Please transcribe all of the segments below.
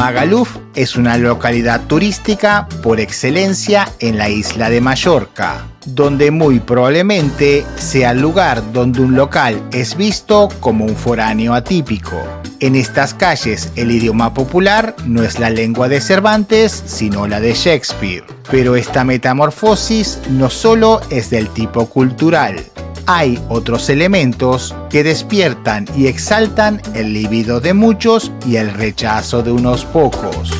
Magaluf es una localidad turística por excelencia en la isla de Mallorca, donde muy probablemente sea el lugar donde un local es visto como un foráneo atípico. En estas calles el idioma popular no es la lengua de Cervantes, sino la de Shakespeare. Pero esta metamorfosis no solo es del tipo cultural. Hay otros elementos que despiertan y exaltan el libido de muchos y el rechazo de unos pocos.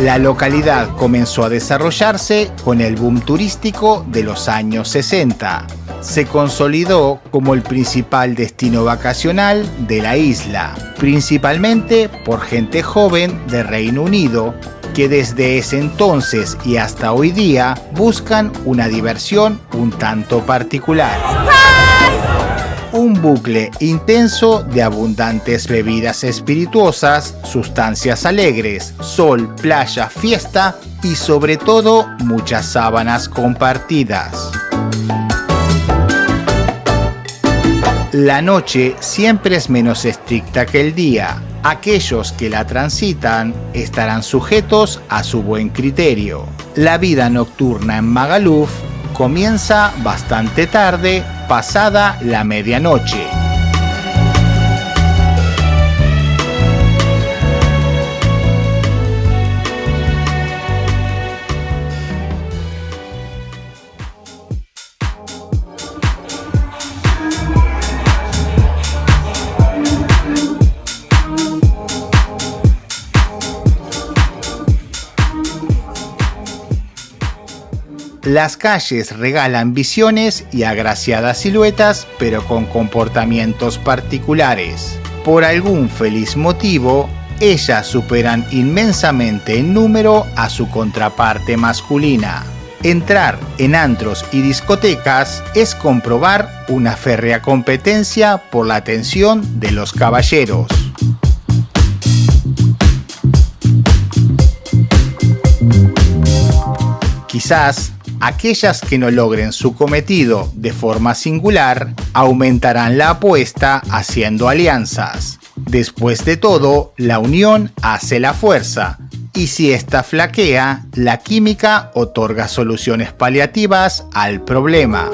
La localidad comenzó a desarrollarse con el boom turístico de los años 60. Se consolidó como el principal destino vacacional de la isla, principalmente por gente joven de Reino Unido, que desde ese entonces y hasta hoy día buscan una diversión un tanto particular. Un bucle intenso de abundantes bebidas espirituosas, sustancias alegres, sol, playa, fiesta y sobre todo muchas sábanas compartidas. La noche siempre es menos estricta que el día. Aquellos que la transitan estarán sujetos a su buen criterio. La vida nocturna en Magaluf comienza bastante tarde, pasada la medianoche. Las calles regalan visiones y agraciadas siluetas, pero con comportamientos particulares. Por algún feliz motivo, ellas superan inmensamente en número a su contraparte masculina. Entrar en antros y discotecas es comprobar una férrea competencia por la atención de los caballeros. Quizás aquellas que no logren su cometido de forma singular aumentarán la apuesta haciendo alianzas. Después de todo, la unión hace la fuerza, y si ésta flaquea, la química otorga soluciones paliativas al problema.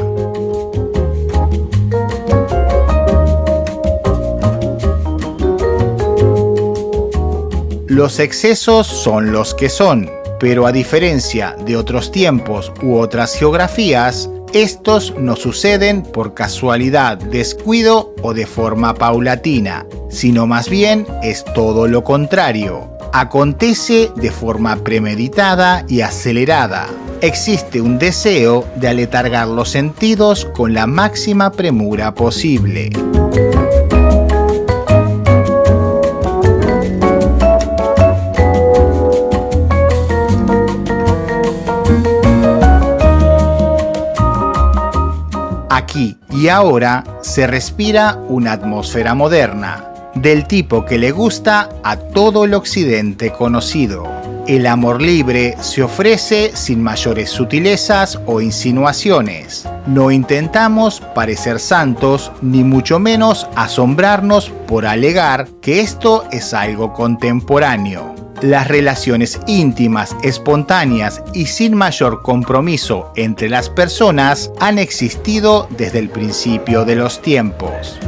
Los excesos son los que son. Pero a diferencia de otros tiempos u otras geografías, estos no suceden por casualidad, descuido o de forma paulatina, sino más bien es todo lo contrario. Acontece de forma premeditada y acelerada. Existe un deseo de aletargar los sentidos con la máxima premura posible. Aquí y ahora se respira una atmósfera moderna, del tipo que le gusta a todo el occidente conocido. El amor libre se ofrece sin mayores sutilezas o insinuaciones. No intentamos parecer santos, ni mucho menos asombrarnos por alegar que esto es algo contemporáneo. Las relaciones íntimas, espontáneas y sin mayor compromiso entre las personas han existido desde el principio de los tiempos.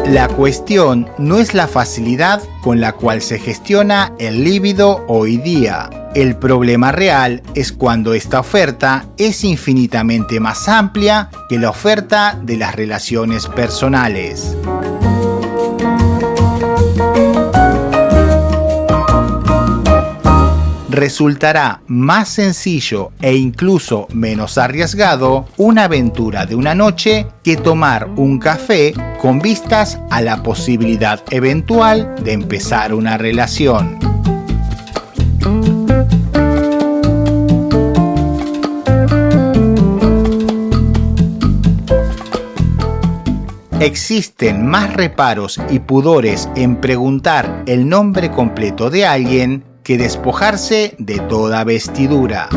La cuestión no es la facilidad con la cual se gestiona el líbido hoy día. El problema real es cuando esta oferta es infinitamente más amplia que la oferta de las relaciones personales. Resultará más sencillo e incluso menos arriesgado una aventura de una noche que tomar un café con vistas a la posibilidad eventual de empezar una relación. Existen más reparos y pudores en preguntar el nombre completo de alguien que despojarse de toda vestidura.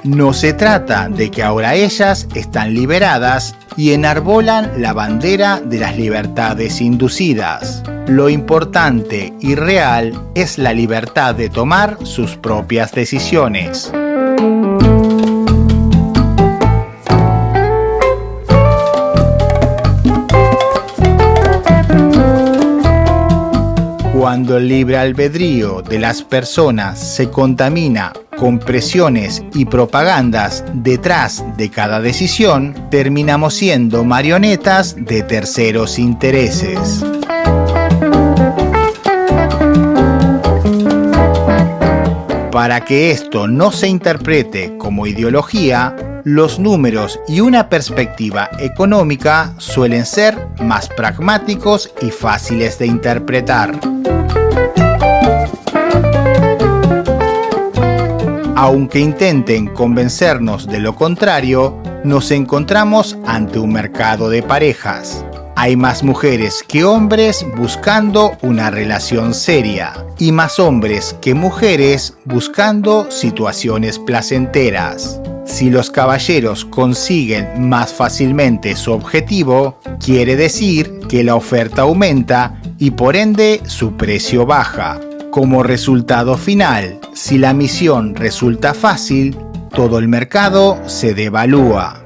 No se trata de que ahora ellas están liberadas y enarbolan la bandera de las libertades inducidas. Lo importante y real es la libertad de tomar sus propias decisiones. Cuando el libre albedrío de las personas se contamina con presiones y propagandas detrás de cada decisión, terminamos siendo marionetas de terceros intereses. Para que esto no se interprete como ideología, los números y una perspectiva económica suelen ser más pragmáticos y fáciles de interpretar. Aunque intenten convencernos de lo contrario, nos encontramos ante un mercado de parejas. Hay más mujeres que hombres buscando una relación seria y más hombres que mujeres buscando situaciones placenteras. Si los caballeros consiguen más fácilmente su objetivo, quiere decir que la oferta aumenta y por ende su precio baja. Como resultado final, si la misión resulta fácil, todo el mercado se devalúa.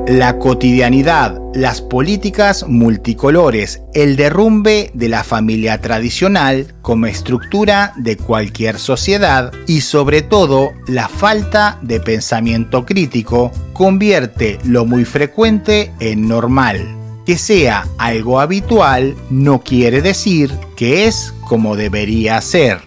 La cotidianidad, las políticas multicolores, el derrumbe de la familia tradicional como estructura de cualquier sociedad y sobre todo la falta de pensamiento crítico convierte lo muy frecuente en normal. Que sea algo habitual no quiere decir que es como debería ser.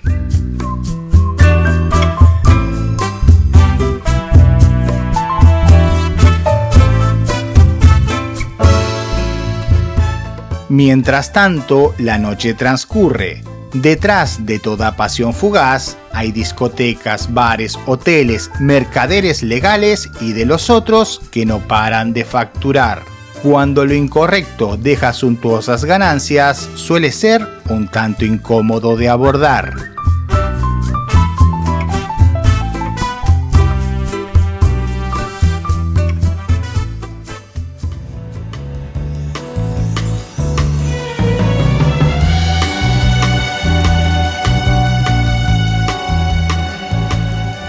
Mientras tanto, la noche transcurre. Detrás de toda pasión fugaz hay discotecas, bares, hoteles, mercaderes legales y de los otros que no paran de facturar. Cuando lo incorrecto deja suntuosas ganancias, suele ser un tanto incómodo de abordar.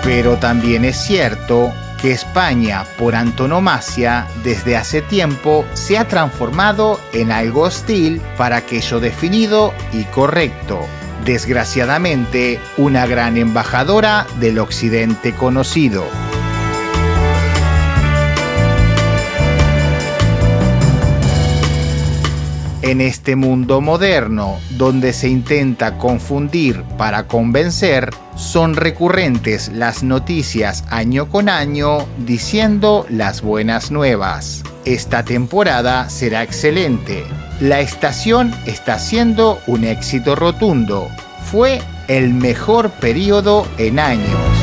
Pero también es cierto que España, por antonomasia, desde hace tiempo se ha transformado en algo hostil para aquello definido y correcto. Desgraciadamente, una gran embajadora del occidente conocido. En este mundo moderno, donde se intenta confundir para convencer, son recurrentes las noticias año con año diciendo las buenas nuevas. Esta temporada será excelente. La estación está siendo un éxito rotundo. Fue el mejor periodo en años.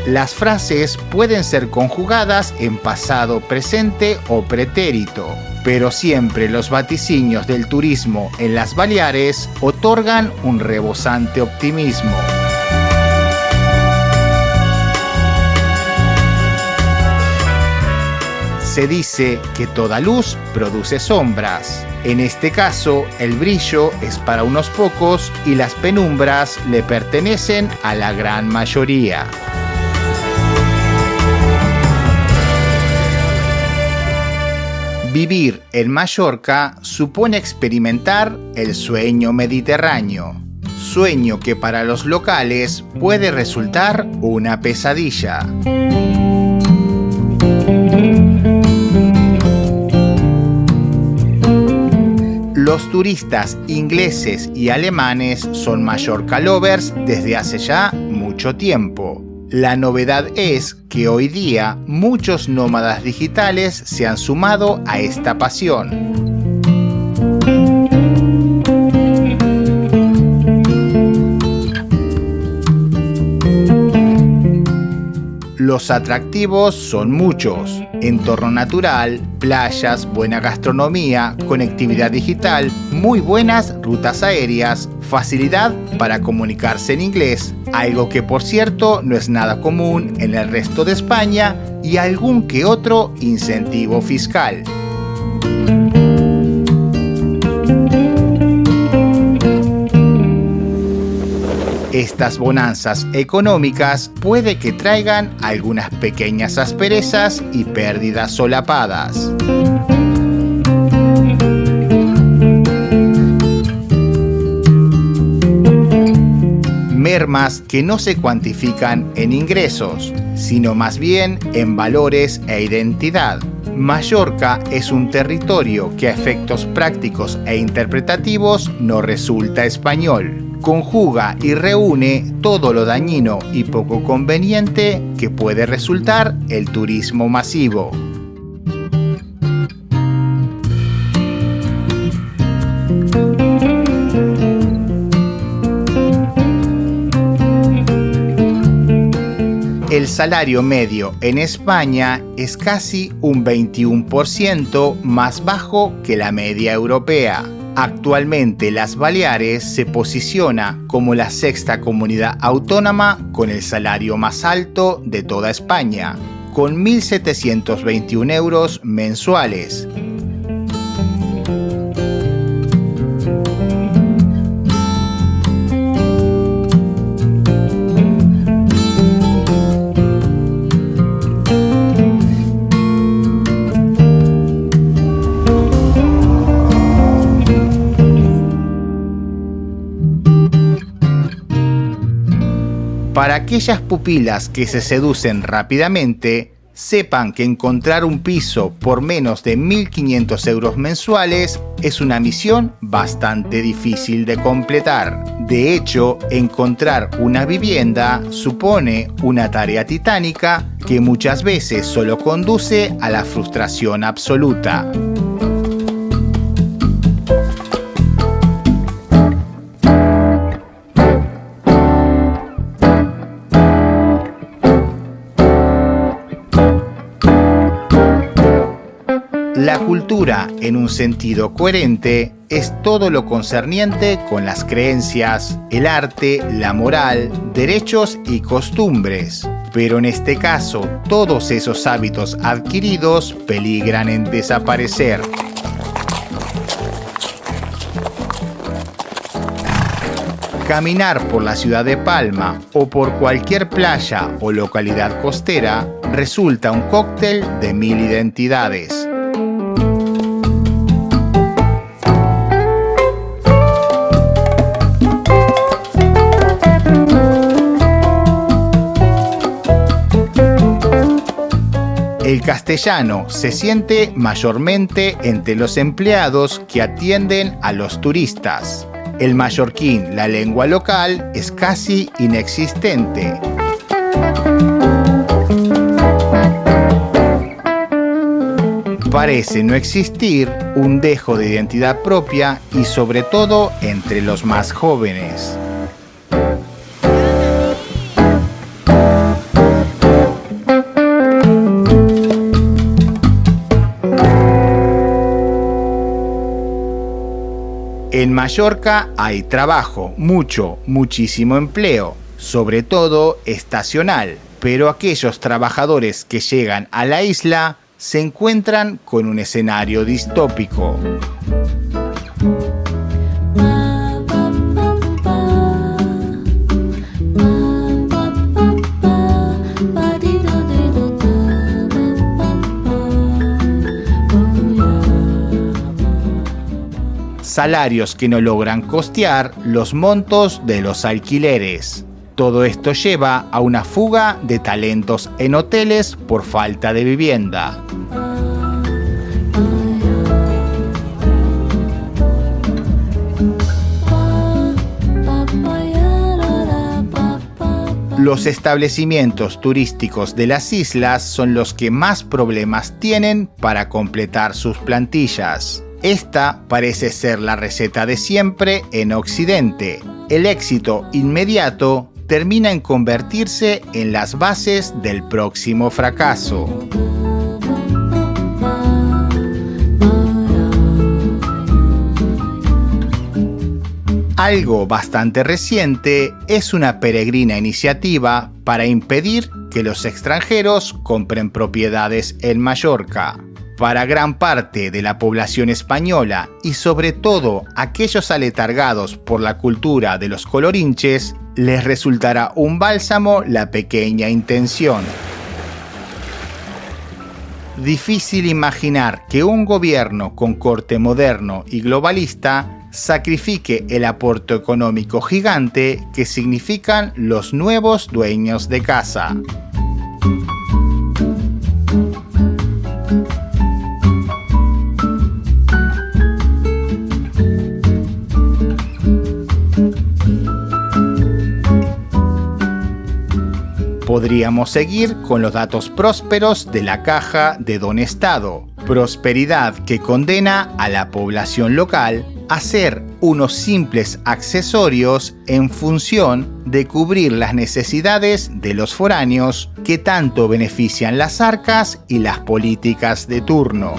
Las frases pueden ser conjugadas en pasado, presente o pretérito, pero siempre los vaticinios del turismo en las Baleares otorgan un rebosante optimismo. Se dice que toda luz produce sombras. En este caso, el brillo es para unos pocos y las penumbras le pertenecen a la gran mayoría. Vivir en Mallorca supone experimentar el sueño mediterráneo, sueño que para los locales puede resultar una pesadilla. Los turistas ingleses y alemanes son Mallorca lovers desde hace ya mucho tiempo. La novedad es que hoy día muchos nómadas digitales se han sumado a esta pasión. Los atractivos son muchos: entorno natural, playas, buena gastronomía, conectividad digital, muy buenas rutas aéreas, facilidad para comunicarse en inglés, algo que por cierto no es nada común en el resto de España, y algún que otro incentivo fiscal. Estas bonanzas económicas puede que traigan algunas pequeñas asperezas y pérdidas solapadas. Mermas que no se cuantifican en ingresos, sino más bien en valores e identidad. Mallorca es un territorio que a efectos prácticos e interpretativos no resulta español. Conjuga y reúne todo lo dañino y poco conveniente que puede resultar el turismo masivo. El salario medio en España es casi un 21% más bajo que la media europea. Actualmente las Baleares se posiciona como la sexta comunidad autónoma con el salario más alto de toda España, con 1.721 euros mensuales. Para aquellas pupilas que se seducen rápidamente, sepan que encontrar un piso por menos de 1.500 euros mensuales es una misión bastante difícil de completar. De hecho, encontrar una vivienda supone una tarea titánica que muchas veces solo conduce a la frustración absoluta. La cultura, en un sentido coherente, es todo lo concerniente con las creencias, el arte, la moral, derechos y costumbres. Pero en este caso, todos esos hábitos adquiridos peligran en desaparecer. Caminar por la ciudad de Palma o por cualquier playa o localidad costera resulta un cóctel de 1000 identidades. El castellano se siente mayormente entre los empleados que atienden a los turistas. El mallorquín, la lengua local, es casi inexistente. Parece no existir un dejo de identidad propia y sobre todo entre los más jóvenes. En Mallorca hay trabajo, muchísimo empleo, sobre todo estacional, pero aquellos trabajadores que llegan a la isla se encuentran con un escenario distópico. Salarios que no logran costear los montos de los alquileres. Todo esto lleva a una fuga de talentos en hoteles por falta de vivienda. Los establecimientos turísticos de las islas son los que más problemas tienen para completar sus plantillas. Esta parece ser la receta de siempre en Occidente: el éxito inmediato termina en convertirse en las bases del próximo fracaso. Algo bastante reciente es una peregrina iniciativa para impedir que los extranjeros compren propiedades en Mallorca. Para gran parte de la población española y sobre todo aquellos aletargados por la cultura de los colorinches, les resultará un bálsamo la pequeña intención. Difícil imaginar que un gobierno con corte moderno y globalista sacrifique el aporte económico gigante que significan los nuevos dueños de casa. Podríamos seguir con los datos prósperos de la caja de Don Estado, prosperidad que condena a la población local a ser unos simples accesorios en función de cubrir las necesidades de los foráneos que tanto benefician las arcas y las políticas de turno.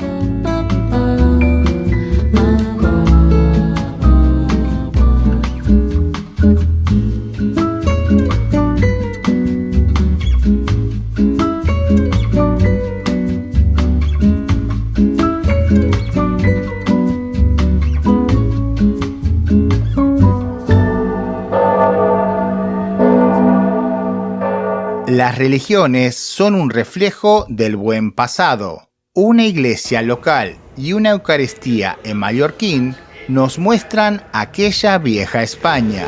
Las religiones son un reflejo del buen pasado. Una iglesia local y una Eucaristía en mallorquín nos muestran aquella vieja España.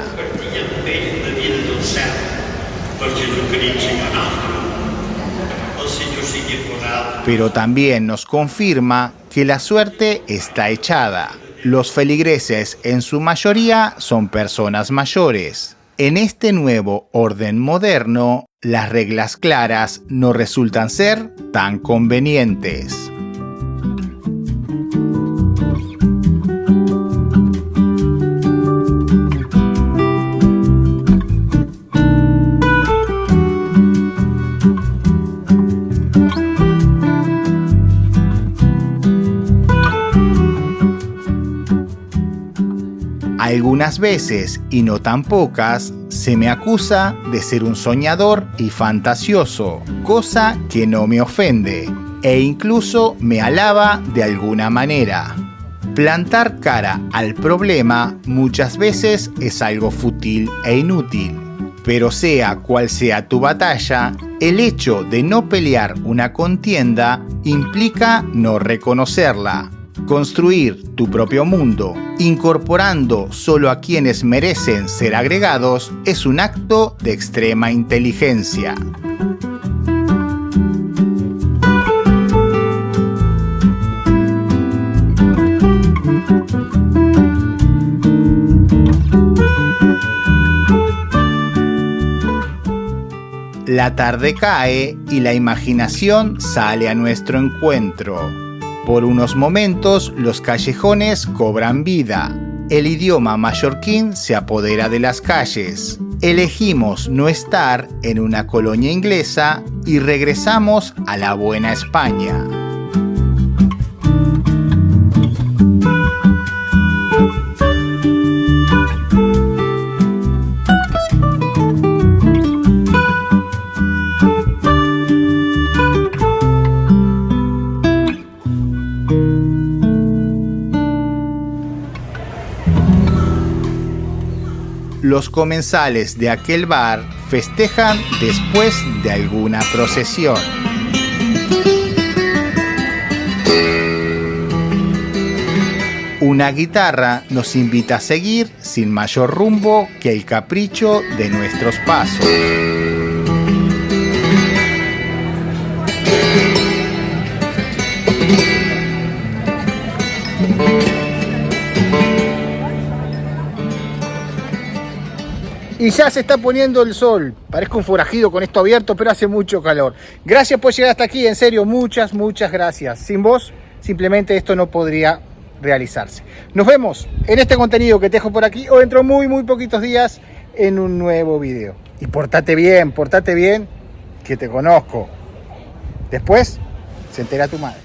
Pero también nos confirma que la suerte está echada. Los feligreses en su mayoría son personas mayores. En este nuevo orden moderno, las reglas claras no resultan ser tan convenientes. Algunas veces, y no tan pocas, se me acusa de ser un soñador y fantasioso, cosa que no me ofende, e incluso me alaba de alguna manera. Plantar cara al problema muchas veces es algo fútil e inútil, pero sea cual sea tu batalla, el hecho de no pelear una contienda implica no reconocerla. Construir tu propio mundo, incorporando solo a quienes merecen ser agregados, es un acto de extrema inteligencia. La tarde cae y la imaginación sale a nuestro encuentro. Por unos momentos los callejones cobran vida. El idioma mallorquín se apodera de las calles. Elegimos no estar en una colonia inglesa y regresamos a la buena España. Los comensales de aquel bar festejan después de alguna procesión. Una guitarra nos invita a seguir sin mayor rumbo que el capricho de nuestros pasos. Y ya se está poniendo el sol. Parezco un forajido con esto abierto, pero hace mucho calor. Gracias por llegar hasta aquí, en serio, muchas gracias. Sin vos, simplemente esto no podría realizarse. Nos vemos en este contenido que te dejo por aquí o dentro de muy poquitos días en un nuevo video. Y portate bien, que te conozco. Después se entera tu madre.